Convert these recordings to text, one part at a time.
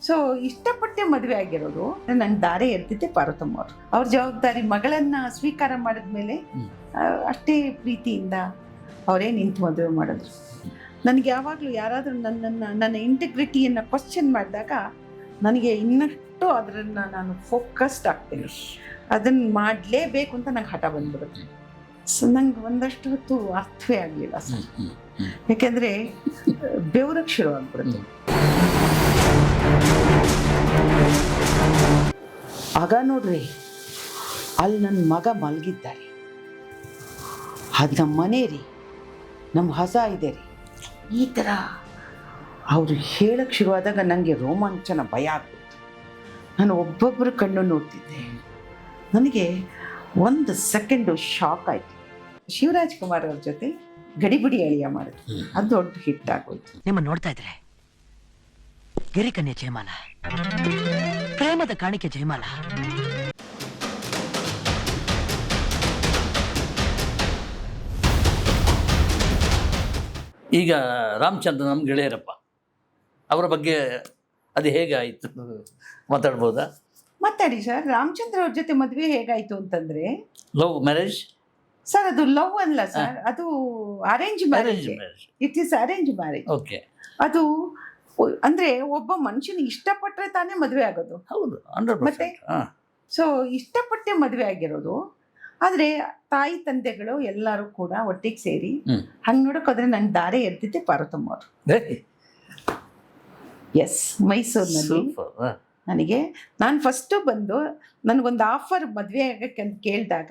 So ಇಷ್ಟಪಟ್ಟೆ ಮದುವೆ ಆಗಿರೋದು. ನನ್ನ ದಾರೆ ಎರ್ತಿದ್ದೆ ಪಾರ್ವತಮ್ಮ ಅವರು. ಅವ್ರ ಜವಾಬ್ದಾರಿ ಮಗಳನ್ನ ಸ್ವೀಕಾರ ಮಾಡಿದ್ಮೇಲೆ ಅಷ್ಟೇ ಪ್ರೀತಿಯಿಂದ ಅವರೇ ನಿಂತು ಮದುವೆ ಮಾಡಿದ್ರು. ನನಗೆ ಯಾವಾಗಲೂ ಯಾರಾದರೂ ನನ್ನ ಇಂಟಿಗ್ರಿಟಿಯನ್ನು ಕ್ವಶನ್ ಮಾಡಿದಾಗ ನನಗೆ ಇನ್ನಷ್ಟು ಅದನ್ನು ನಾನು ಫೋಕಸ್ಡ್ ಆಗ್ತೇನೆ. ಅದನ್ನು ಮಾಡಲೇಬೇಕು ಅಂತ ನಂಗೆ ಹಠ ಬಂದ್ಬಿಡುತ್ತೆ. ಸೊ ನಂಗೆ ಒಂದಷ್ಟು ಹೊತ್ತು ಅರ್ಥವೇ ಆಗಲಿಲ್ಲ ಸರ್, ಯಾಕೆಂದರೆ ಬೆವರಕ್ಕೆ ಶುರು ಆಗ್ಬಿಡುತ್ತೆ. ಆಗ ನೋಡ್ರಿ, ಅಲ್ಲಿ ನನ್ನ ಮಗ ಮಲಗಿದ್ದಾರೆ, ಅದು ನಮ್ಮ ಮನೆ ರೀ, ನಮ್ಮ ಹಸ ಇದೆ ರೀ, ಈ ಥರ ಅವರು ಹೇಳಕ್ಕೆ ಶುರುವಾದಾಗ ನನಗೆ ರೋಮಾಂಚನ, ಭಯ ಆಗ್ಬಿಡ್ತು. ನಾನು ಒಬ್ಬೊಬ್ಬರ ಕಣ್ಣು ನೋಡ್ತಿದ್ದೆ. ನನಗೆ ಒಂದು ಸೆಕೆಂಡು ಶಾಕ್ ಆಯಿತು. ಶಿವರಾಜ್ ಕುಮಾರ್ ಅವ್ರ ಜೊತೆ ಗಡಿಬಿಡಿ ಅಳಿಯ ಮಾಡಿದ್ರು, ಅದು ದೊಡ್ಡ ಹಿಟ್ ಆಗೋಯ್ತು. ನಿಮ್ಮ ನೋಡ್ತಾ ಇದ್ರೆ ಗಿರಿಕನ್ಯೆ ಜಯಮಾಲ, ಪ್ರೇಮದ ಕಾಣಿಕೆ ಜಯಮಾಲ. ಈಗ ರಾಮಚಂದ್ರ ನಮ್ಮ ಗೆಳೆಯರಪ್ಪ ಅವರ ಬಗ್ಗೆ ಅದು ಹೇಗೆ ಆಯಿತು ಮಾತಾಡ್ಬೋದಾ? ಮಾತಾಡಿ ಸರ್. ರಾಮಚಂದ್ರ ಅವ್ರ ಜೊತೆ ಮದುವೆ ಹೇಗಾಯ್ತು ಅಂತಂದ್ರೆ, ಲವ್ ಮ್ಯಾರೇಜ್ ಸರ್ ಅದು ಲವ್ ಅಲ್ಲ ಸರ್, ಅದು arrange marriage. It is arrange marriage. Okay. ಅದು ಅಂದ್ರೆ ಒಬ್ಬ ಮನುಷ್ಯನ ಇಷ್ಟಪಟ್ಟರೆ ತಾನೇ ಮದುವೆ ಆಗೋದು. ಹೌದು, ಮತ್ತೆ ಸೊ ಇಷ್ಟಪಟ್ಟೆ ಮದುವೆ ಆಗಿರೋದು. ಆದರೆ ತಾಯಿ ತಂದೆಗಳು ಎಲ್ಲರೂ ಕೂಡ ಒಟ್ಟಿಗೆ ಸೇರಿ ಹಂಗೆ ನೋಡೋಕ್ಕೋದ್ರೆ ನನ್ನ ದಾರೆ ಎರ್ತಿದ್ದೆ ಪಾರ್ವತಮ್ಮ ಅವರು. ಎಸ್, ಮೈಸೂರಿನಲ್ಲಿ ನನಗೆ ನಾನು ಫಸ್ಟು ಬಂದು ನನಗೊಂದು ಆಫರ್ ಮದುವೆ ಆಗಕ್ಕೆ ಅಂತ ಕೇಳಿದಾಗ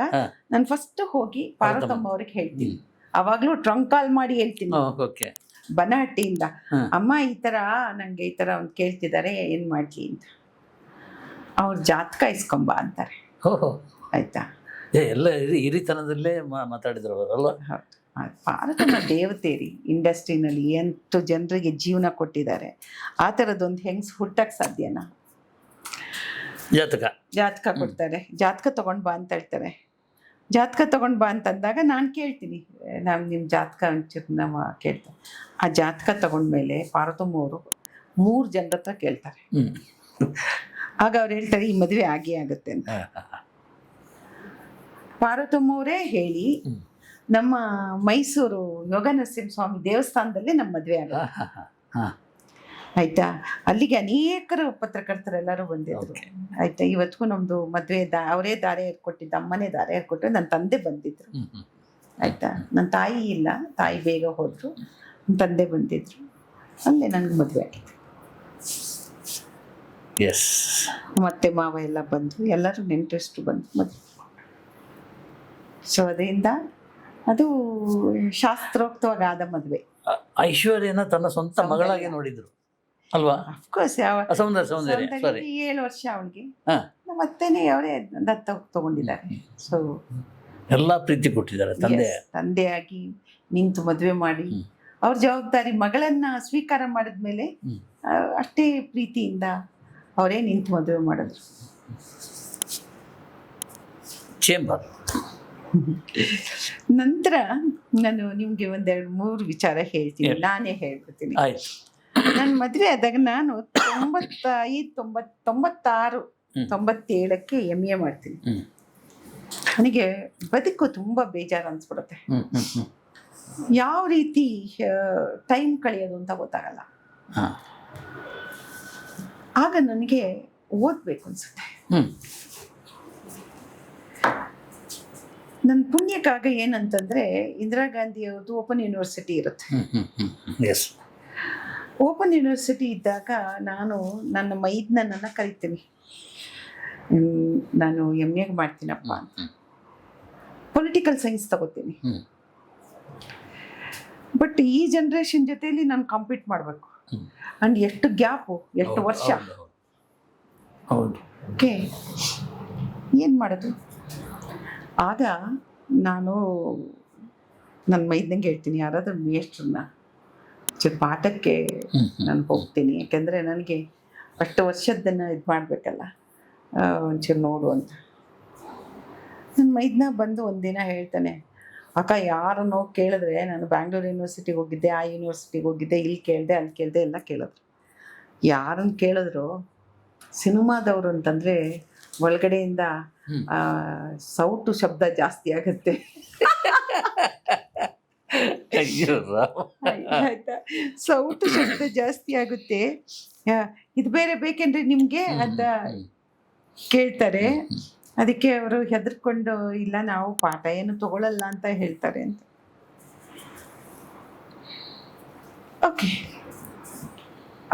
ನಾನು ಫಸ್ಟ್ ಹೋಗಿ ಪಾರ್ವತಮ್ಮ ಅವ್ರಿಗೆ ಹೇಳ್ತೀನಿ. ಅವಾಗಲೂ ಟ್ರಂಕ್ ಕಾಲ್ ಮಾಡಿ ಹೇಳ್ತೀನಿ ಬನಹಟ್ಟಿಯಿಂದ, ಅಮ್ಮ ಈ ಥರ ನನಗೆ ಈ ಥರ ಒಂದು ಕೇಳ್ತಿದ್ದಾರೆ, ಏನು ಮಾಡಲಿ ಅಂತ. ಅವ್ರ ಜಾತಕ ಇಸ್ಕೊಂಬ ಅಂತಾರೆ. ಆಯ್ತಾ? ಎಲ್ಲ ಹಿರಿತನದಲ್ಲೇ ಮಾತಾಡಿದ್ರು ಅವರಲ್ಲ. ಪಾರ್ವತಮ್ಮ ದೇವತೆ ರೀ, ಇಂಡಸ್ಟ್ರಿನಲ್ಲಿ ಎಂಟು ಜನರಿಗೆ ಜೀವನ ಕೊಟ್ಟಿದ್ದಾರೆ. ಆ ಥರದ್ದೊಂದು ಹೆಂಗ್ಸ್ ಹುಟ್ಟಕ್ಕೆ ಸಾಧ್ಯನಾ? ಜಾತಕ ಕೊಡ್ತಾರೆ, ಜಾತಕ ತಗೊಂಡು ಬಾ ಅಂತ ಹೇಳ್ತಾರೆ. ಜಾತಕ ತಗೊಂಡು ಬಾ ಅಂತಂದಾಗ ನಾನು ಕೇಳ್ತೀನಿ, ನಾವು ನಿಮ್ಮ ಜಾತಕ ಒಂಚೂರು ನಾವು ಕೇಳ್ತಾರೆ. ಆ ಜಾತಕ ತಗೊಂಡ್ಮೇಲೆ ಪಾರ್ವತಮ್ಮ ಅವರು 3 ಜನರ ಹತ್ರ ಕೇಳ್ತಾರೆ. ಆಗ ಅವ್ರು ಹೇಳ್ತಾರೆ ಈ ಮದುವೆ ಆಗೇ ಆಗುತ್ತೆ ಅಂತ. ಪಾರ್ವತಮ್ಮ ಅವರೇ ಹೇಳಿ ನಮ್ಮ ಮೈಸೂರು ಯೋಗ ನರಸಿಂಹಸ್ವಾಮಿ ದೇವಸ್ಥಾನದಲ್ಲೇ ನಮ್ಮ ಮದುವೆ ಆಗುತ್ತೆ. ಆಯ್ತಾ? ಅಲ್ಲಿಗೆ ಅನೇಕರು ಪತ್ರಕರ್ತರೆಲ್ಲರೂ ಬಂದಿದ್ರು. ಆಯ್ತಾ? ಇವತ್ತಿಗೂ ನಮ್ದು ಮದುವೆ ಅವರೇ ದಾರೆ ಏರ್ಕೊಟ್ಟಿದ್ದು, ಅಮ್ಮನೇ ದಾರೆ ಏರ್ಕೊಟ್ರೆ ನನ್ನ ತಂದೆ ಬಂದಿದ್ರು. ಆಯ್ತಾ? ನನ್ನ ತಾಯಿ ಇಲ್ಲ, ತಾಯಿ ಬೇಗ ಹೋದ್ರು, ನನ್ನ ತಂದೆ ಬಂದಿದ್ರು. ಅಲ್ಲೇ ನನಗೆ ಮದುವೆ ಆಗಿತ್ತು. ಮತ್ತೆ ಮಾವ ಎಲ್ಲ ಬಂದರು, ಎಲ್ಲರೂ ನೆಂಟರಷ್ಟು ಬಂದು ಮದುವೆ. ಸೊ ಅದರಿಂದ ಅದು ಶಾಸ್ತ್ರೋಕ್ತವಾಗಿ ಆದ ಮದುವೆ. ಐಶ್ವರ್ಯನ ತನ್ನ ಸ್ವಂತ ಮಗಳಾಗಿ ನೋಡಿದ್ರು ಅಲ್ವಾ? ಅಫ್ಕೋರ್ಸ್. 7 ವರ್ಷ ಅವಳಿಗೆ, ಮತ್ತೇನೆ ಅವರೇ ದತ್ತ ತಗೊಂಡಿದ್ದಾರೆ. ಸೊ ಎಲ್ಲ ಪ್ರೀತಿ ಕೊಟ್ಟಿದ್ದಾರೆ ತಂದೆಯಾಗಿ ನಿಂತು ಮದುವೆ ಮಾಡಿ ಅವ್ರ ಜವಾಬ್ದಾರಿ ಮಗಳನ್ನ ಸ್ವೀಕಾರ ಮಾಡಿದ್ಮೇಲೆ ಅಷ್ಟೇ ಪ್ರೀತಿಯಿಂದ ಅವರೇ ನಿಂತು ಮದುವೆ ಮಾಡಿದ್ರು. ಚೇಂಬರ್ ನಂತರ ನಾನು ನಿಮ್ಗೆ 1-2-3 ವಿಚಾರ ಹೇಳ್ತೀನಿ, ನಾನೇ ಹೇಳ್ಕೊತೀನಿ. ನನ್ನ ಮದುವೆ ಆದಾಗ ನಾನು 96-97ಕ್ಕೆ MA ಮಾಡ್ತೀನಿ. ನನಗೆ ಬದುಕು ತುಂಬ ಬೇಜಾರು ಅನ್ಸ್ಬಿಡುತ್ತೆ. ಯಾವ ರೀತಿ ಟೈಮ್ ಕಳೆಯೋದು ಅಂತ ಗೊತ್ತಾಗಲ್ಲ. ಆಗ ನನಗೆ ಓದಬೇಕು ಅನ್ಸುತ್ತೆ. ನನ್ನ ಪುಣ್ಯಕ್ಕಾಗ ಏನಂತಂದರೆ, ಇಂದಿರಾ ಗಾಂಧಿ ಅವ್ರದ್ದು ಓಪನ್ ಯೂನಿವರ್ಸಿಟಿ ಇರುತ್ತೆ. ಓಪನ್ ಯೂನಿವರ್ಸಿಟಿ ಇದ್ದಾಗ ನಾನು ನನ್ನ ಮೈದ್ನನ್ನ ಕರಿತೀನಿ, ನಾನು MA ಮಾಡ್ತೀನಪ್ಪ ಅಂತ. ಪೊಲಿಟಿಕಲ್ ಸೈನ್ಸ್ ತಗೋತೀನಿ. ಬಟ್ ಈ ಜನ್ರೇಷನ್ ಜೊತೆಯಲ್ಲಿ ನಾನು ಕಾಂಪೀಟ್ ಮಾಡಬೇಕು. ಅಂಡ್ ಎಷ್ಟು ಗ್ಯಾಪು, ಎಷ್ಟು ವರ್ಷ. ಓಕೆ, ಏನು ಮಾಡೋದು? ಆಗ ನಾನು ನನ್ನ ಮೈದ್ನಂಗೆ ಹೇಳ್ತೀನಿ, ಯಾರಾದರೂ ಮೇಷ್ಟ್ರನ್ನ ಪಾಠಕ್ಕೆ ನಾನು ಹೋಗ್ತೀನಿ, ಯಾಕೆಂದರೆ ನನಗೆ ಅಷ್ಟು ವರ್ಷದ್ದನ್ನು ಇದು ಮಾಡಬೇಕಲ್ಲ, ಒಂಚೂರು ನೋಡು ಅಂತ. ನನ್ನ ಮೈದ್ನ ಬಂದು ಒಂದಿನ ಹೇಳ್ತಾನೆ, ಅಕ್ಕ ಯಾರನ್ನೋ ಕೇಳಿದ್ರೆ ನಾನು ಬ್ಯಾಂಗ್ಳೂರು ಯೂನಿವರ್ಸಿಟಿಗೆ ಹೋಗಿದ್ದೆ, ಆ ಯೂನಿವರ್ಸಿಟಿಗೆ ಹೋಗಿದ್ದೆ, ಇಲ್ಲಿ ಕೇಳಿದೆ, ಅಲ್ಲಿ ಕೇಳಿದೆ, ಎಲ್ಲ ಕೇಳಿದ್ರು. ಯಾರನ್ನು ಕೇಳಿದ್ರು ಸಿನಿಮಾದವರು ಅಂತಂದರೆ ಒಳಗಡೆಯಿಂದ ಸೌಟು ಶಬ್ದ ಜಾಸ್ತಿ ಆಗುತ್ತೆ. ಅಯ್ಯೋ ರಾಮ. ಆಯ್ತಾ, ಸೌಟು ಶಬ್ದ ಜಾಸ್ತಿ ಆಗುತ್ತೆ. ಇದು ಬೇರೆ ಬೇಕೇನ್ರಿ ನಿಮಗೆ ಅಂತ ಕೇಳ್ತಾರೆ. ಅದಕ್ಕೆ ಅವರು ಹೆದರ್ಕೊಂಡು ಇಲ್ಲ ನಾವು ಪಾಠ ಏನು ತಗೊಳ್ಳಲ್ಲ ಅಂತ ಹೇಳ್ತಾರೆ ಅಂತ. ಓಕೆ,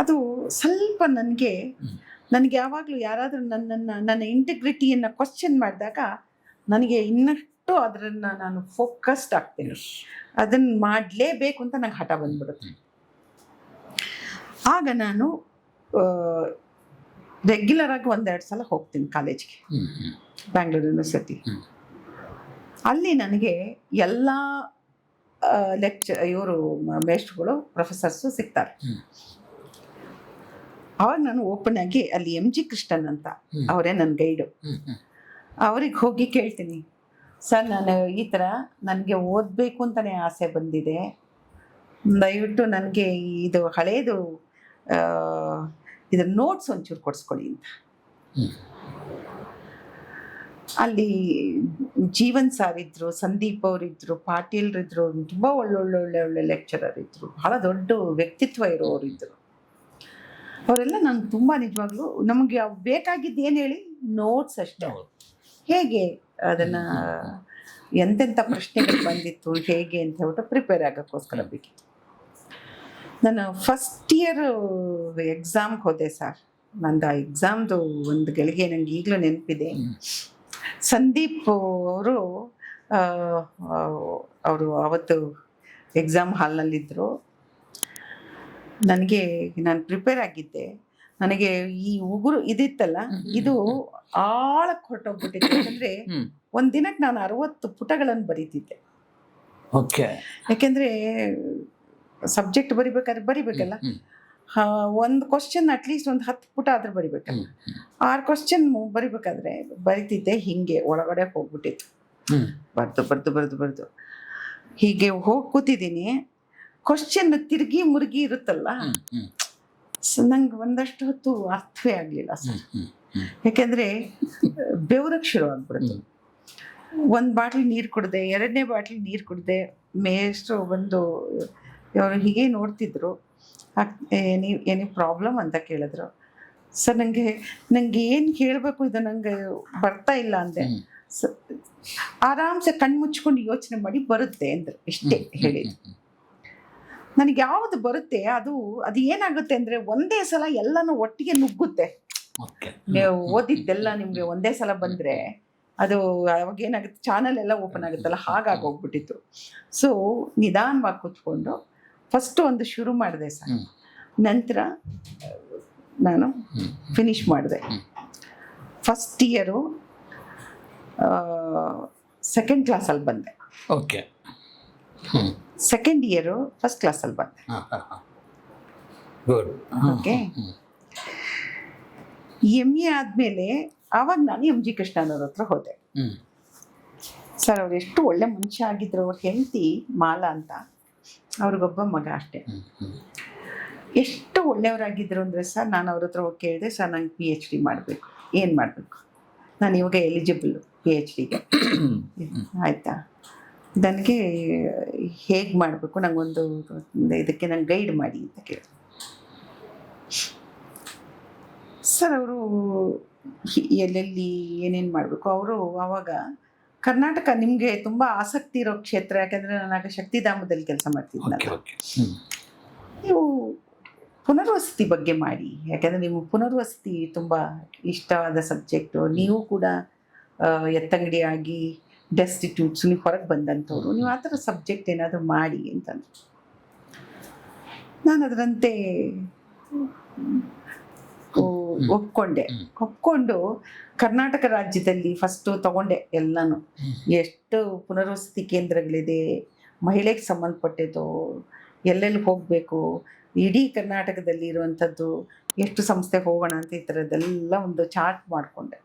ಅದು ಸ್ವಲ್ಪ ನನಗೆ ಯಾವಾಗಲೂ ಯಾರಾದರೂ ನನ್ನ ಇಂಟಿಗ್ರಿಟಿಯನ್ನು ಕ್ವಶನ್ ಮಾಡಿದಾಗ ನನಗೆ ಇನ್ನಷ್ಟು ಅದನ್ನು ನಾನು ಫೋಕಸ್ಡ್ ಆಗ್ತೇನೆ. ಅದನ್ನು ಮಾಡಲೇಬೇಕು ಅಂತ ನಂಗೆ ಹಠ ಬಂದ್ಬಿಡುತ್ತೆ. ಆಗ ನಾನು ರೆಗ್ಯುಲರ್ ಆಗಿ 1-2 ಸಲ ಹೋಗ್ತೀನಿ ಕಾಲೇಜ್ಗೆ, ಬ್ಯಾಂಗ್ಳೂರು ಯೂನಿವರ್ಸಿಟಿ. ಅಲ್ಲಿ ನನಗೆ ಎಲ್ಲ ಇವರು ಮೇಷ್ಟ್ರುಗಳು ಪ್ರೊಫೆಸರ್ಸು ಸಿಗ್ತಾರೆ. ಅವಾಗ ನಾನು ಓಪನ್ ಆಗಿ ಅಲ್ಲಿ MG ಕೃಷ್ಣನ್ ಅಂತ ಅವರೇ ನನ್ನ ಗೈಡು, ಅವ್ರಿಗೆ ಹೋಗಿ ಕೇಳ್ತೀನಿ, ಸರ್ ನಾನು ಈ ಥರ ನನಗೆ ಓದಬೇಕು ಅಂತಲೇ ಆಸೆ ಬಂದಿದೆ, ದಯವಿಟ್ಟು ನನಗೆ ಇದು ಹಳೇದು ಇದ್ರ ನೋಟ್ಸ್ ಒಂಚೂರು ಕೊಡಿಸ್ಕೊಡಿ ಅಂತ. ಅಲ್ಲಿ ಜೀವನ್ ಸಾರ್ ಇದ್ರು, ಸಂದೀಪ್ ಅವರಿದ್ರು, ಪಾಟೀಲ್ರಿದ್ರು, ತುಂಬ ಒಳ್ಳೆ ಲೆಕ್ಚರರ್ ಇದ್ರು, ಬಹಳ ದೊಡ್ಡ ವ್ಯಕ್ತಿತ್ವ ಇರೋರಿದ್ರು. ಅವರೆಲ್ಲ ನಂಗೆ ತುಂಬ ನಿಜವಾಗ್ಲೂ ನಮಗೆ ಬೇಕಾಗಿದ್ದು ಏನು ಹೇಳಿ, ನೋಟ್ಸ್ ಅಷ್ಟೇ. ಹೇಗೆ ಅದನ್ನು ಎಂತೆಂಥ ಪ್ರಶ್ನೆಗಳು ಬಂದಿತ್ತು ಹೇಗೆ ಅಂತ ಹೇಳ್ಬಿಟ್ಟು ಪ್ರಿಪೇರ್ ಆಗೋಕ್ಕೋಸ್ಕರ ಬೇಕಿತ್ತು. ನಾನು ಫಸ್ಟ್ ಇಯರ್ ಎಕ್ಸಾಮ್ಗೆ ಹೋದೆ ಸರ್. ನಂದು ಆ ಎಕ್ಸಾಮ್ದು ಒಂದು ಗಳಿಗೆ ನನಗೆ ಈಗಲೂ ನೆನಪಿದೆ. ಸಂದೀಪ್ ಅವರು ಅವತ್ತು ಎಕ್ಸಾಮ್ ಹಾಲ್ನಲ್ಲಿದ್ದರು. ನಾನು ಪ್ರಿಪೇರ್ ಆಗಿದ್ದೆ. ನನಗೆ ಈ ಉಗುರು ಇದಿತ್ತಲ್ಲ, ಇದು ಆಳಕ್ಕೆ ಹೊರಟೋಗ್ಬಿಟ್ಟಿತ್ತು. ಯಾಕಂದರೆ ಒಂದು ದಿನಕ್ಕೆ ನಾನು 60 ಪುಟಗಳನ್ನು ಬರೀತಿದ್ದೆ. ಯಾಕೆಂದರೆ ಸಬ್ಜೆಕ್ಟ್ ಬರಿಬೇಕಲ್ಲ, ಒಂದು ಕ್ವಶನ್ ಅಟ್ಲೀಸ್ಟ್ ಒಂದು 10 ಪುಟ ಆದರೂ ಬರಿಬೇಕಲ್ಲ. 6 ಕ್ವಶನ್ ಬರಿಬೇಕಾದ್ರೆ ಬರಿತಿದ್ದೆ. ಹೀಗೆ ಒಳಗಡೆ ಹೋಗ್ಬಿಟ್ಟಿತ್ತು. ಬರ್ದು ಹೀಗೆ ಹೋಗಿ ಕೂತಿದ್ದೀನಿ. ಕ್ವಶನ್ ತಿರುಗಿ ಮುರುಗಿ ಇರುತ್ತಲ್ಲ, ನಂಗೆ ಒಂದಷ್ಟು ಹೊತ್ತು ಅರ್ಥವೇ ಆಗಲಿಲ್ಲ ಸರ್. ಯಾಕೆಂದರೆ ಬೆವರಕ್ಕೆ ಶುರು ಆಗ್ಬಿಡ್ತು. 1 ಬಾಟ್ಲಿ ನೀರು ಕುಡಿದೆ, 2ನೇ ಬಾಟ್ಲಿ ನೀರು ಕುಡಿದೆ. ಮೇಷ್ಟ್ರು ಬಂದು ಅವರು ಹೀಗೆ ನೋಡ್ತಿದ್ರು. ಏನಿ ಪ್ರಾಬ್ಲಮ್ ಅಂತ ಕೇಳಿದ್ರು. ಸರ್ ನನಗೆ ಏನು ಹೇಳಬೇಕು, ಇದು ನನಗೆ ಬರ್ತಾ ಇಲ್ಲ ಅಂದೆ. ಆರಾಮ್ಸೆ ಕಣ್ಣು ಮುಚ್ಕೊಂಡು ಯೋಚನೆ ಮಾಡಿ ಬರುತ್ತೆ ಅಂದರು. ಇಷ್ಟೇ ಹೇಳಿದ್ದು. ನನಗೆ ಯಾವುದು ಬರುತ್ತೆ ಅದು ಏನಾಗುತ್ತೆ ಅಂದರೆ ಒಂದೇ ಸಲ ಎಲ್ಲನೂ ಒಟ್ಟಿಗೆ ನುಗ್ಗುತ್ತೆ. ನೀವು ಓದಿದ್ದೆಲ್ಲ ನಿಮಗೆ ಒಂದೇ ಸಲ ಬಂದರೆ ಅದು ಅವಾಗ ಏನಾಗುತ್ತೆ, ಚಾನಲ್ ಎಲ್ಲ ಓಪನ್ ಆಗುತ್ತಲ್ಲ, ಹಾಗಾಗೋಗ್ಬಿಟ್ಟಿತ್ತು. ಸೊ ನಿಧಾನವಾಗಿ ಕೂತ್ಕೊಂಡು ಫಸ್ಟು ಒಂದು ಶುರು ಮಾಡಿದೆ ಸರ್. ನಂತರ ನಾನು ಫಿನಿಷ್ ಮಾಡಿದೆ. ಫಸ್ಟ್ ಇಯರು ಸೆಕೆಂಡ್ ಕ್ಲಾಸಲ್ಲಿ ಬಂದೆ. ಸೆಕೆಂಡ್ ಇಯರು ಫಸ್ಟ್ ಕ್ಲಾಸಲ್ಲಿ ಬಂದೆ. ಓಕೆ, MA ಆದಮೇಲೆ ಆವಾಗ ನಾನು MG ಕೃಷ್ಣನವ್ರ ಹತ್ರ ಹೋದೆ. ಸರ್ ಅವ್ರು ಎಷ್ಟು ಒಳ್ಳೆ ಮನುಷ್ಯ ಆಗಿದ್ರು. ಅವ್ರ ಹೆಂಡತಿ ಮಾಲಾ ಅಂತ, ಅವ್ರಿಗೊಬ್ಬ ಮಗ ಅಷ್ಟೇ. ಎಷ್ಟು ಒಳ್ಳೆಯವರಾಗಿದ್ರು ಅಂದರೆ ಸರ್, ನಾನು ಅವ್ರ ಹತ್ರ ಹೋಗಿ ಕೇಳಿದೆ, ಸರ್ ನಂಗೆ PhD ಮಾಡಬೇಕು, ಏನು ಮಾಡಬೇಕು, ನಾನು ಇವಾಗ ಎಲಿಜಿಬಲ್ PhDಗೆ, ಆಯಿತಾ, ನನಗೆ ಹೇಗೆ ಮಾಡಬೇಕು, ನಂಗೊಂದು ಇದಕ್ಕೆ ನಂಗೆ ಗೈಡ್ ಮಾಡಿ ಅಂತ ಕೇಳಿದೆ. ಸರ್ ಅವರು ಎಲ್ಲೆಲ್ಲಿ ಏನೇನು ಮಾಡಬೇಕು, ಅವರು ಆವಾಗ ಕರ್ನಾಟಕ ನಿಮಗೆ ತುಂಬ ಆಸಕ್ತಿ ಇರೋ ಕ್ಷೇತ್ರ, ಯಾಕಂದರೆ ನಾನು ಆಗ ಶಕ್ತಿಧಾಮದಲ್ಲಿ ಕೆಲಸ ಮಾಡ್ತಿದ್ದೆ. ನೀವು ಪುನರ್ವಸತಿ ಬಗ್ಗೆ ಮಾಡಿ, ಯಾಕಂದರೆ ನೀವು ಪುನರ್ವಸತಿ ತುಂಬ ಇಷ್ಟವಾದ ಸಬ್ಜೆಕ್ಟು. ನೀವು ಕೂಡ ಎತ್ತಂಗಡಿ ಆಗಿ ಡೆಸ್ಟಿಟ್ಯೂಟ್ಸ್, ನೀವು ಹೊರಗೆ ಬಂದಂಥವ್ರು, ನೀವು ಆ ಥರ ಸಬ್ಜೆಕ್ಟ್ ಏನಾದರೂ ಮಾಡಿ ಅಂತಂದರು. ನಾನು ಅದರಂತೆ ಒಪ್ಕೊಂಡು ಕರ್ನಾಟಕ ರಾಜ್ಯದಲ್ಲಿ ಫಸ್ಟು ತಗೊಂಡೆ ಎಲ್ಲನೂ. ಎಷ್ಟು ಪುನರ್ವಸತಿ ಕೇಂದ್ರಗಳಿದೆ, ಮಹಿಳೆಗೆ ಸಂಬಂಧಪಟ್ಟಿದ್ದು, ಎಲ್ಲೆಲ್ಲಿ ಹೋಗಬೇಕು, ಇಡೀ ಕರ್ನಾಟಕದಲ್ಲಿ ಇರುವಂಥದ್ದು, ಎಷ್ಟು ಸಂಸ್ಥೆ ಹೋಗೋಣ ಅಂತ ಈ ಥರದ್ದೆಲ್ಲ ಒಂದು ಚಾರ್ಟ್ ಮಾಡಿಕೊಂಡೆ.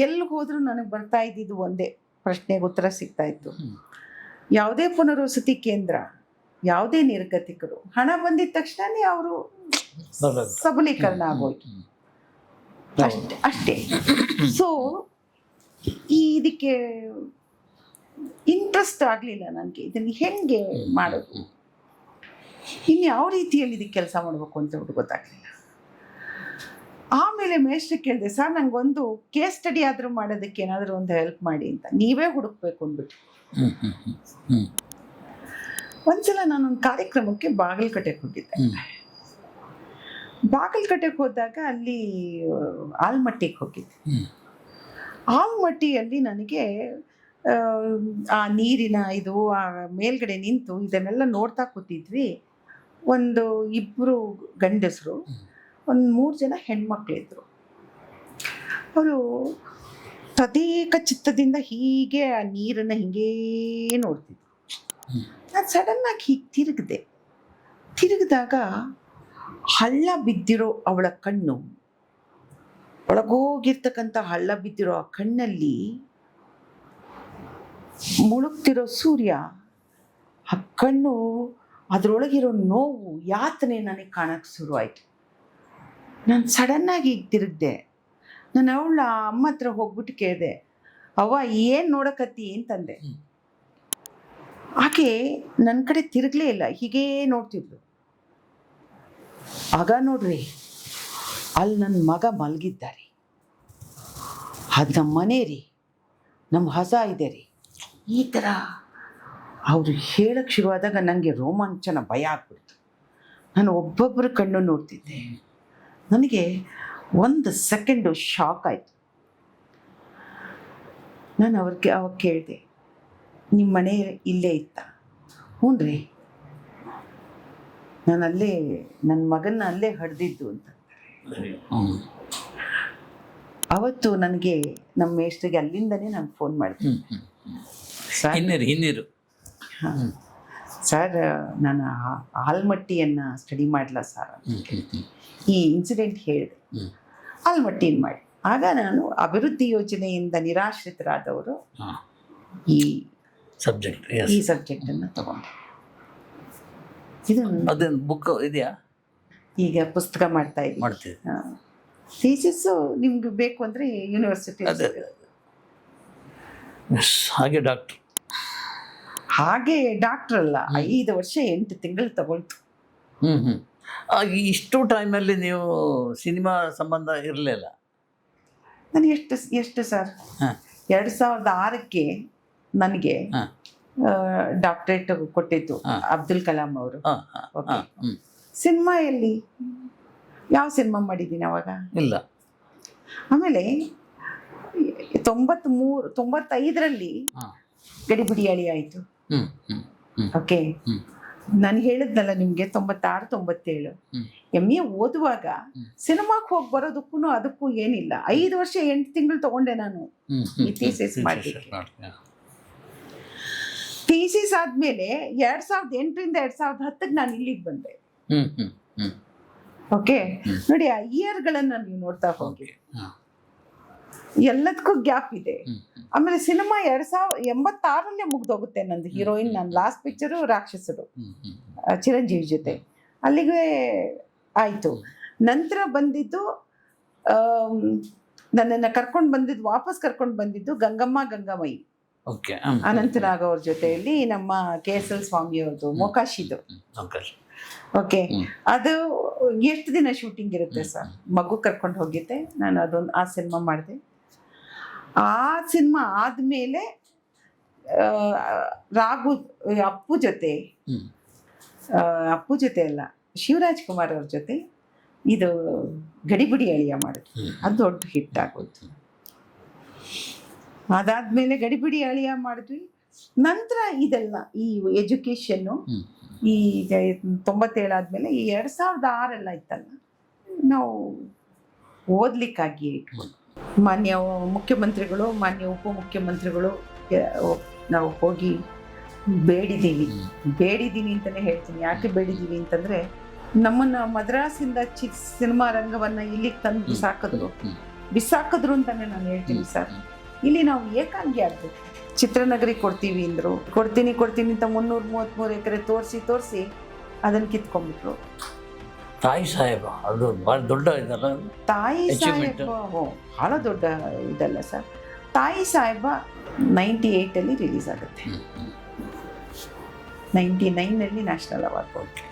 ಎಲ್ಲಿ ಹೋದರೂ ನನಗೆ ಬರ್ತಾ ಇದ್ದಿದ್ದು ಒಂದೇ ಪ್ರಶ್ನೆಗೆ ಉತ್ತರ ಸಿಗ್ತಾ ಇತ್ತು. ಯಾವುದೇ ಪುನರ್ವಸತಿ ಕೇಂದ್ರ, ಯಾವುದೇ ನಿರ್ಗತಿಕರು ಹಣ ಬಂದಿದ ತಕ್ಷಣವೇ ಅವರು ಸಬಲೀಕರಣ ಆಗೋಯ್ತು. ಅಷ್ಟೇ. ಸೊ ಇದಕ್ಕೆ ಇಂಟ್ರೆಸ್ಟ್ ಆಗಲಿಲ್ಲ ನನಗೆ, ಇದನ್ನು ಹೆಂಗೆ ಮಾಡೋದು, ಇನ್ಯಾವ ರೀತಿಯಲ್ಲಿ ಇದಕ್ಕೆ ಕೆಲಸ ಮಾಡಬೇಕು ಅಂತ ಗೊತ್ತಾಗಲಿಲ್ಲ. ಆಮೇಲೆ ಮೇಷ್ಟ್ರಿಗೆ ಕೇಳಿದೆ, ಸರ್ ನನಗೊಂದು ಕೇಸ್ ಸ್ಟಡಿ ಆದರೂ ಮಾಡೋದಕ್ಕೆ ಏನಾದರೂ ಒಂದು ಹೆಲ್ಪ್ ಮಾಡಿ ಅಂತ. ನೀವೇ ಹುಡುಕ್ಬೇಕು ಅಂದ್ಬಿಟ್ಟು ಒಂದ್ಸಲ ನಾನೊಂದು ಕಾರ್ಯಕ್ರಮಕ್ಕೆ ಬಾಗಲಕೋಟೆಗೆ ಹೋಗಿದ್ದೆ. ಬಾಗಲಕೋಟೆಗೆ ಹೋದಾಗ ಅಲ್ಲಿ ಆಲ್ಮಟ್ಟಿಗೆ ಹೋಗಿದ್ದೆ. ಆಲ್ಮಟ್ಟಿಯಲ್ಲಿ ನನಗೆ ಆ ನೀರಿನ ಇದು ಆ ಮೇಲ್ಗಡೆ ನಿಂತು ಇದನ್ನೆಲ್ಲ ನೋಡ್ತಾ ಕೂತಿದ್ವಿ. ಒಂದು 2 ಗಂಡಸರು, ಒಂದು 3 ಜನ ಹೆಣ್ಮಕ್ಳಿದ್ರು. ಅವರು ತದೇಕ ಚಿತ್ತದಿಂದ ಹೀಗೆ ಆ ನೀರನ್ನು ಹಿಂಗೇ ನೋಡ್ತಿದ್ರು. ನಾನು ಸಡನ್ನಾಗಿ ಹೀಗೆ ತಿರುಗಿದಾಗ ಹಳ್ಳ ಬಿದ್ದಿರೋ ಅವಳ ಕಣ್ಣು, ಒಳಗೋಗಿರ್ತಕ್ಕಂಥ ಹಳ್ಳ ಬಿದ್ದಿರೋ ಆ ಕಣ್ಣಲ್ಲಿ ಮುಳುಗ್ತಿರೋ ಸೂರ್ಯ, ಆ ಕಣ್ಣು ಅದರೊಳಗಿರೋ ನೋವು, ಯಾತನೆ ನನಗೆ ಕಾಣಕ್ಕೆ ಶುರುವಾಯಿತು. ನಾನು ಸಡನ್ನಾಗಿ ಈಗ ತಿರುಗಿದೆ. ನಾನು ಅವಳ ಅಮ್ಮ ಹತ್ರ ಹೋಗ್ಬಿಟ್ಟು ಕೇಳಿದೆ, ಅವ್ವ ಏನು ನೋಡಕತ್ತಿ ಅಂತಂದೆ. ಆಕೆ ನನ್ನ ಕಡೆ ತಿರುಗಲೇ ಇಲ್ಲ, ಹೀಗೇ ನೋಡ್ತಿದ್ಲು. ಆಗ ನೋಡ್ರಿ, ಅಲ್ಲಿ ನನ್ನ ಮಗ ಮಲಗಿದ್ದಾರೆ, ಅದು ನಮ್ಮ ಮನೆ ರೀ, ನಮ್ಮ ಹಸ ಇದೆ ರೀ, ಈ ಥರ ಅವರು ಹೇಳಕ್ಕೆ ಶುರುವಾದಾಗ ನನಗೆ ರೋಮಾಂಚನ, ಭಯ ಆಗ್ಬಿಡ್ತು. ನಾನು ಒಬ್ಬೊಬ್ಬರ ಕಣ್ಣು ನೋಡ್ತಿದ್ದೆ. ನನಗೆ 1 ಸೆಕೆಂಡು ಶಾಕ್ ಆಯಿತು. ನಾನು ಅವಾಗ ಕೇಳಿದೆ, ನಿಮ್ಮ ಮನೆ ಇಲ್ಲೇ ಇತ್ತ? ಹ್ಞೂ ರೀ, ನಾನು ಅಲ್ಲೇ ನನ್ನ ಮಗನ್ನ ಅಲ್ಲೇ ಹಡ್ದಿದ್ದು ಅಂತ. ಅವತ್ತು ನನಗೆ ನಮ್ಮ ಮೇಷ್ಟ್ರಿಗೆ ಅಲ್ಲಿಂದನೇ ನಾನು ಫೋನ್ ಮಾಡಿದೆ. ಹಿನ್ನೀರು ಸರ್, ನಾನು ಆಲ್ಮಟ್ಟಿಯನ್ನು ಸ್ಟಡಿ ಮಾಡಲ ಸರ್, ಈ ಇನ್ಸಿಡೆಂಟ್ ಹೇಳಿದೆ. ಆಲ್ಮಟ್ಟಿನ ಮಾಡಿ ಆಗ ನಾನು ಅಭಿವೃದ್ಧಿ ಯೋಜನೆಯಿಂದ ನಿರಾಶ್ರಿತರಾದವರು ಈ ಸಬ್ಜೆಕ್ಟನ್ನು ತಗೊಂಡೆ. ಇದು ಅದೇನು ಬುಕ್ ಇದೆಯಾ? ಈಗ ಪುಸ್ತಕ ಮಾಡ್ತೀವಿ. ಥೀಸಿಸ್ಸು ನಿಮ್ಗೆ ಬೇಕು ಅಂದರೆ ಯೂನಿವರ್ಸಿಟಿ. ಹಾಗೆ ಡಾಕ್ಟ್ರ್ ಅಲ್ಲ, 5 ವರ್ಷ 8 ತಿಂಗಳು ತಗೊಳ್ತು. ಇಷ್ಟು ಟೈಮಲ್ಲಿ ನೀವು ಸಿನಿಮಾ ಸಂಬಂಧ ಇರಲಿಲ್ಲ? ನನಗೆ ಎಷ್ಟು ಸರ್, 2006ಕ್ಕೆ ನನಗೆ ಡಾಕ್ಟ್ರೇಟ್ ಕೊಟ್ಟಿತ್ತು ಅಬ್ದುಲ್ ಕಲಾಂ ಅವರು. ಓಕೆ, ಸಿನಿಮಾ ಎಲ್ಲಿ, ಯಾವ ಸಿನಿಮಾ ಮಾಡಿದ್ದೀನಿ ಅವಾಗ? ಇಲ್ಲ. ಆಮೇಲೆ 95ರಲ್ಲಿ ಗಡಿಬಿಡಿಯಾಳಿ ಆಯಿತು. ಓಕೆ, ನಾನು ಹೇಳಿದ್ನಲ್ಲ ನಿಮಗೆ 96-97 MA ಓದುವಾಗ ಸಿನಿಮಾಕ್ಕೆ ಹೋಗಿ ಬರೋದಕ್ಕೂ ಅದಕ್ಕೂ ಏನಿಲ್ಲ. 5 ವರ್ಷ 8 ತಿಂಗಳು ತಗೊಂಡೆ ನಾನು ಈ ಥೀಸಿಸ್ ಮಾಡಲಿಕ್ಕೆ. ಥೀಸಿಸ್ ಆದಮೇಲೆ 2008ರಿಂದ 2010ಕ್ಕೆ ನಾನು ಇಲ್ಲಿಗೆ ಬಂದೆ. ಓಕೆ, ನೋಡಿ ಆ ಇಯರ್ಗಳನ್ನು ನೀವು ನೋಡ್ತಾ ಹೋಗಿ, ಎಲ್ಲದಕ್ಕೂ ಗ್ಯಾಪ್ ಇದೆ. ಆಮೇಲೆ ಸಿನಿಮಾ 1986ರಲ್ಲೇ ಮುಗ್ದೋಗುತ್ತೆ ನಂದು. ಹೀರೋಯಿನ್ ನನ್ನ ಲಾಸ್ಟ್ ಪಿಕ್ಚರು ರಾಕ್ಷಸರು, ಚಿರಂಜೀವಿ ಜೊತೆ, ಅಲ್ಲಿಗೆ ಆಯಿತು. ನಂತರ ಬಂದಿದ್ದು ನನ್ನನ್ನು ವಾಪಸ್ ಕರ್ಕೊಂಡು ಬಂದಿದ್ದು ಗಂಗಮ್ಮಯಿ, ಅನಂತನಾಗ್ ಅವ್ರ ಜೊತೆಯಲ್ಲಿ ನಮ್ಮ KSL ಸ್ವಾಮಿ ಅವ್ರದ್ದು ಮೊಕಾಶಿದು. ಓಕೆ, ಅದು ಎಷ್ಟು ದಿನ ಶೂಟಿಂಗ್ ಇರುತ್ತೆ ಸರ್, ಮಗು ಕರ್ಕೊಂಡು ಹೋಗಿದ್ದೆ ನಾನು. ಆ ಸಿನಿಮಾ ಮಾಡಿದೆ. ಆ ಸಿನಿಮಾ ಆದಮೇಲೆ ಅಪ್ಪು ಜೊತೆ ಅಲ್ಲ, ಶಿವರಾಜ್ ಕುಮಾರ್ ಅವ್ರ ಜೊತೆ ಇದು ಗಡಿಬಿಡಿ ಅಳಿಯ ಮಾಡಿದ್ವಿ. ಅದು ದೊಡ್ಡ ಹಿಟ್ ಆಗೋಯ್ತು. ಅದಾದ್ಮೇಲೆ ಗಡಿಬಿಡಿ ಅಳಿಯ ಮಾಡಿದ್ವಿ. ನಂತರ ಇದೆಲ್ಲ ಈ ಎಜುಕೇಷನ್ನು ಈ 97 ಆದಮೇಲೆ ಈ 2006 ಇತ್ತಲ್ಲ, ನಾವು ಓದಲಿಕ್ಕಾಗಿ ಇಟ್ಕೊಂಡು ಮಾನ್ಯ ಮುಖ್ಯಮಂತ್ರಿಗಳು, ಮಾನ್ಯ ಉಪಮುಖ್ಯಮಂತ್ರಿಗಳು ನಾವು ಹೋಗಿ ಬೇಡಿದ್ದೀನಿ ಅಂತಲೇ ಹೇಳ್ತೀನಿ. ಯಾಕೆ ಬೇಡಿದ್ದೀವಿ ಅಂತಂದರೆ, ನಮ್ಮನ್ನು ಮದ್ರಾಸಿಂದ ಸಿನಿಮಾ ರಂಗವನ್ನು ಇಲ್ಲಿಗೆ ತಂದು ಬಿಸಾಕಿದ್ರು ಅಂತಲೇ ನಾನು ಹೇಳ್ತೀನಿ ಸರ್. ಇಲ್ಲಿ ನಾವು ಏಕಾಂಗಿ ಆಗಬೇಕು. ಚಿತ್ರನಗರಿ ಕೊಡ್ತೀವಿ ಅಂದರು, ಕೊಡ್ತೀನಿ ಅಂತ 333 ಎಕರೆ ತೋರಿಸಿ ಅದನ್ನು ಕಿತ್ಕೊಂಡ್ಬಿಟ್ರು. ತಾಯಿ ಸಾಹೇಬ ಅದು ಭಾಳ ದೊಡ್ಡ ಇದಲ್ಲ ಅದು? ತಾಯಿ Achievement. ಸಾಹೇಬ ಭಾಳ ದೊಡ್ಡ ಇದಲ್ಲ ಸರ್. ತಾಯಿ ಸಾಹೇಬ 98 ರಿಲೀಸ್ ಆಗುತ್ತೆ. 99 ನ್ಯಾಷನಲ್ ಅವಾರ್ಡ್ ಕೊಟ್ಟೆ.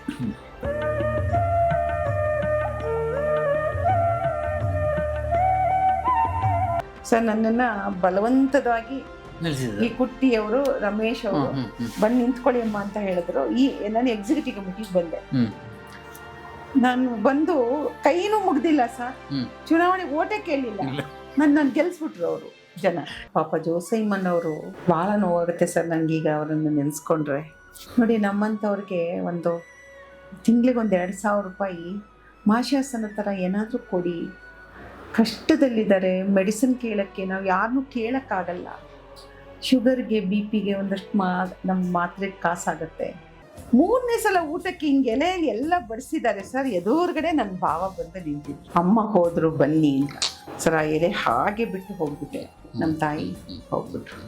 ಸರ್ ನನ್ನನ್ನು ಬಲವಂತವಾಗಿ ನಿಲ್ಸಿದ್ರು. ಈ ಕುಟ್ಟಿಯವರು ರಮೇಶ್ ಅವರು ಬಂದು ನಿಂತ್ಕೊಳ್ಳಿ ಅಮ್ಮ ಅಂತ ಹೇಳಿದ್ರು. ನಾನು ಎಕ್ಸಿಕ್ಯೂಟಿವ್ ಕಮಿಟಿಗೆ ಬಂದೆ. ನಾನು ಬಂದು ಕೈನೂ ಮುಗ್ದಿಲ್ಲ ಸರ್, ಚುನಾವಣೆ ಓಟೇ ಕೇಳಲಿಲ್ಲ. ನನ್ನ ಗೆಲ್ಸ್ಬಿಟ್ರು ಅವರು ಜನ. ಪಾಪ ಜೋಸೈಮನ್ ಅವರು ಭಾಳ ನೋವಾಗುತ್ತೆ ಸರ್ ನನಗೀಗ ಅವರನ್ನು ನೆನೆಸ್ಕೊಂಡ್ರೆ. ನೋಡಿ, ನಮ್ಮಂಥವ್ರಿಗೆ ಒಂದು ತಿಂಗಳಿಗೆ ಒಂದು 2,000 ರೂಪಾಯಿ ಮಾಶಾಸನ ಥರ ಏನಾದರೂ ಕೊಡಿ. ಕಷ್ಟದಲ್ಲಿದ್ದಾರೆ, ಮೆಡಿಸಿನ್ ಕೇಳೋಕ್ಕೆ ನಾವು ಯಾರನ್ನೂ ಕೇಳೋಕ್ಕಾಗಲ್ಲ. ಶುಗರ್ಗೆ BP-ಗೆ ಒಂದಷ್ಟು ನಮ್ಮ ಮಾತ್ರೆಗೆ ಕಾಸಾಗುತ್ತೆ. 3ನೇ ಸಲ ಊಟಕ್ಕೆ ಹಿಂಗೆ ಎಲೆಯಲ್ಲಿ ಎಲ್ಲ ಬಡಿಸಿದ್ದಾರೆ ಸರ್. ಎದುರುಗಡೆ ನನ್ನ ಭಾವ ಬಂದು ನಿಂತಿದ್ರು. ಅಮ್ಮ ಹೋದ್ರು ಬನ್ನಿ ಅಂತ ಸರ್. ಆ ಎಲೆ ಹಾಗೆ ಬಿಟ್ಟು ಹೋಗ್ಬಿಟ್ಟೆ. ನಮ್ಮ ತಾಯಿ ಹೋಗ್ಬಿಟ್ರು.